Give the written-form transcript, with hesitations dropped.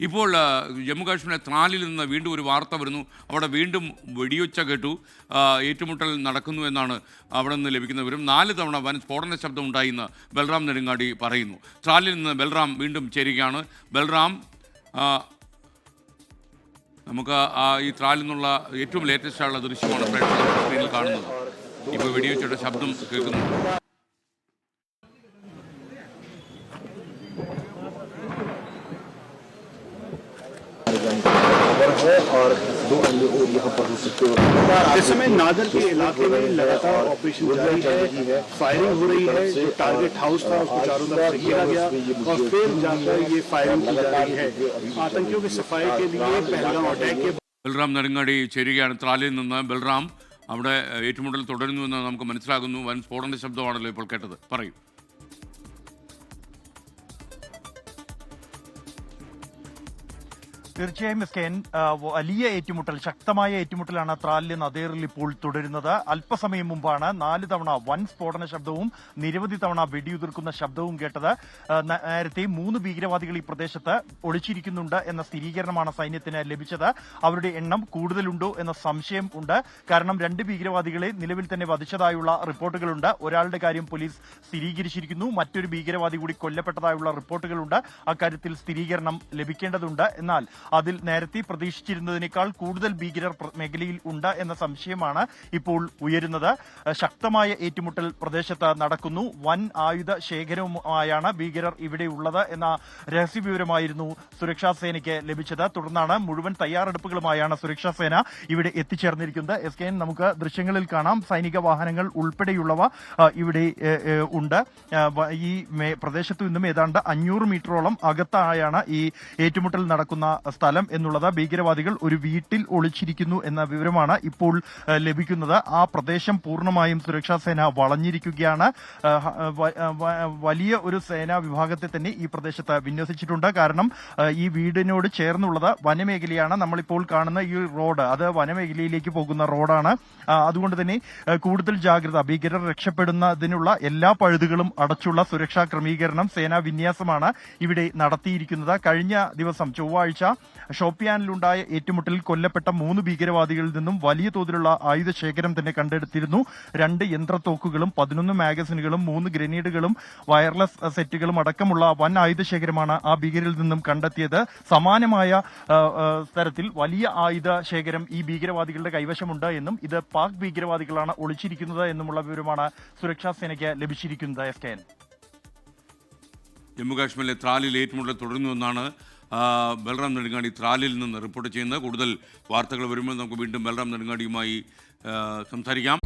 ഇപ്പോൾ ജമ്മു കാശ്മീരിലെ ത്രാലിൽ നിന്ന് വീണ്ടും ഒരു വാർത്ത വരുന്നു. അവിടെ വീണ്ടും വെടിയൊച്ച കേട്ടു. ഏറ്റുമുട്ടൽ നടക്കുന്നു എന്നാണ് അവിടെ നിന്ന് ലഭിക്കുന്ന വിവരം. 4 തവണ വൻ സ്ഫോടന ശബ്ദം ഉണ്ടായിന്ന് ബൽറാം നെടുങ്ങാടി പറയുന്നു. ത്രാലിൽ നിന്ന് ബൽറാം വീണ്ടും ചേരുകയാണ്. ബൽറാം, നമുക്ക് ഈ ത്രാലിൽ നിന്നുള്ള ഏറ്റവും ലേറ്റസ്റ്റ് ആയുള്ള ദൃശ്യമാണ് പ്രേക്ഷകർ സ്ക്രീനിൽ കാണുന്നത്. ഇപ്പോൾ വെടിവെച്ചയുടെ ശബ്ദം കേൾക്കുന്നു. और 2 अन्य और यहाँ पर हो सकते हो। इस समय नादर के इलाके में लगातार ऑपरेशन जारी है, फायरिंग हो रही है। जो टारगेट हाउस था उसको चारों तरफ से घेरा गया और फिर जाकर ये फायरिंग की जा रही है। आतंकियों की सफाई के लिए पहलगाम अटैक के ബൽറാം നെടുങ്ങാടി ചേരുകയാണ് ത്രാലിൽ നിന്ന്. ബൽറാം, അവിടെ ഏറ്റുമുട്ടൽ തുടരുന്നുവെന്ന് നമുക്ക് മനസ്സിലാകുന്നു. വൻ സ്ഫോടന ശബ്ദമാണല്ലോ ഇപ്പോൾ കേട്ടത്. പറയൂ. തീർച്ചയായും എസ്കെൻ, വലിയ ഏറ്റുമുട്ടൽ, ശക്തമായ ഏറ്റുമുട്ടലാണ് ത്രാലിലെ നദേറിൽ ഇപ്പോൾ തുടരുന്നത്. അല്പസമയം മുമ്പാണ് 4 തവണ വൻ സ്ഫോടന ശബ്ദവും നിരവധി തവണ വെടിയുതിർക്കുന്ന ശബ്ദവും കേട്ടത്. നേരത്തെ 3 ഭീകരവാദികൾ ഈ പ്രദേശത്ത് ഒളിച്ചിരിക്കുന്നുണ്ട് എന്ന സ്ഥിരീകരണമാണ് സൈന്യത്തിന് ലഭിച്ചത്. അവരുടെ എണ്ണം കൂടുതലുണ്ടോ എന്ന സംശയം ഉണ്ട്. കാരണം 2 ഭീകരവാദികളെ നിലവിൽ തന്നെ വധിച്ചതായുള്ള റിപ്പോർട്ടുകളുണ്ട്. ഒരാളുടെ കാര്യം പോലീസ് സ്ഥിരീകരിച്ചിരിക്കുന്നു. മറ്റൊരു ഭീകരവാദി കൂടി കൊല്ലപ്പെട്ടതായുള്ള റിപ്പോർട്ടുകളുണ്ട്. അക്കാര്യത്തിൽ സ്ഥിരീകരണം ലഭിക്കേണ്ടതുണ്ട്. എന്നാൽ അതിൽ നേരത്തെ പ്രതീക്ഷിച്ചിരുന്നതിനേക്കാൾ കൂടുതൽ ഭീകരർ മേഖലയിൽ ഉണ്ട് എന്ന സംശയമാണ് ഇപ്പോൾ ഉയരുന്നത്. ശക്തമായ ഏറ്റുമുട്ടൽ പ്രദേശത്ത് നടക്കുന്നു. വൻ ആയുധ ശേഖരവുമായാണ് ഭീകരർ ഇവിടെയുള്ളത് എന്ന രഹസ്യവിവരമായിരുന്നു സുരക്ഷാ സേനയ്ക്ക് ലഭിച്ചത്. തുടർന്നാണ് മുഴുവൻ തയ്യാറെടുപ്പുകളുമായാണ് സുരക്ഷാ സേന ഇവിടെ എത്തിച്ചേർന്നിരിക്കുന്നത്. SKN, നമുക്ക് ദൃശ്യങ്ങളിൽ കാണാം. സൈനിക വാഹനങ്ങൾ ഉൾപ്പെടെയുള്ളവ ഇവിടെ ഉണ്ട്. ഈ പ്രദേശത്തു നിന്നും ഏതാണ്ട് 500 മീറ്ററോളം അകത്തായാണ് ഈ ഏറ്റുമുട്ടൽ നടക്കുന്ന സ്ഥലം എന്നുള്ളത്. ഭീകരവാദികൾ ഒരു വീട്ടിൽ ഒളിച്ചിരിക്കുന്നു എന്ന വിവരമാണ് ഇപ്പോൾ ലഭിക്കുന്നത്. ആ പ്രദേശം പൂർണ്ണമായും സുരക്ഷാ സേന വളഞ്ഞിരിക്കുകയാണ്. വലിയ ഒരു സേനാ വിഭാഗത്തെ തന്നെ ഈ പ്രദേശത്ത് വിന്യസിച്ചിട്ടുണ്ട്. കാരണം ഈ വീടിനോട് ചേർന്നുള്ളത് വനമേഖലയാണ്. നമ്മളിപ്പോൾ കാണുന്ന ഈ റോഡ്, അത് വനമേഖലയിലേക്ക് പോകുന്ന റോഡാണ്. അതുകൊണ്ട് തന്നെ കൂടുതൽ ജാഗ്രത, ഭീകരർ രക്ഷപ്പെടുന്നതിനുള്ള എല്ലാ പഴുതുകളും അടച്ചുള്ള സുരക്ഷാ ക്രമീകരണം, സേനാ വിന്യാസമാണ് ഇവിടെ നടത്തിയിരിക്കുന്നത്. കഴിഞ്ഞ ദിവസം ചൊവ്വാഴ്ച ഷോപ്പിയാനിലുണ്ടായ ഏറ്റുമുട്ടലിൽ കൊല്ലപ്പെട്ട 3 ഭീകരവാദികളിൽ നിന്നും വലിയ തോതിലുള്ള ആയുധ ശേഖരം തന്നെ കണ്ടെടുത്തിരുന്നു. 2 യന്ത്രത്തോക്കുകളും 11 മാഗസിനുകളും 3 ഗ്രനേഡുകളും വയർലെസ് സെറ്റുകളും അടക്കമുള്ള വൻ ആയുധ ശേഖരമാണ് ആ ഭീകരിൽ നിന്നും കണ്ടെത്തിയത്. സമാനമായ തരത്തിൽ വലിയ ആയുധ ശേഖരം ഈ ഭീകരവാദികളുടെ കൈവശമുണ്ട് എന്നും ഇത് പാക് ഭീകരവാദികളാണ് ഒളിച്ചിരിക്കുന്നത് എന്നുമുള്ള വിവരമാണ് സുരക്ഷാ സേനയ്ക്ക് ലഭിച്ചിരിക്കുന്നത്. SKN, ജമ്മുകാശ്മീരിലെ ത്രാലിൽ ഏറ്റുമുട്ടൽ തുടരുന്നുവെന്നാണ് ബൽറാം നെടുങ്ങാടി ത്രാലിൽ നിന്ന് റിപ്പോർട്ട് ചെയ്യുന്നത്. കൂടുതൽ വാർത്തകൾ വരുമ്പോൾ നമുക്ക് വീണ്ടും ബൽറാം നെടുങ്ങാടിയുമായി സംസാരിക്കാം.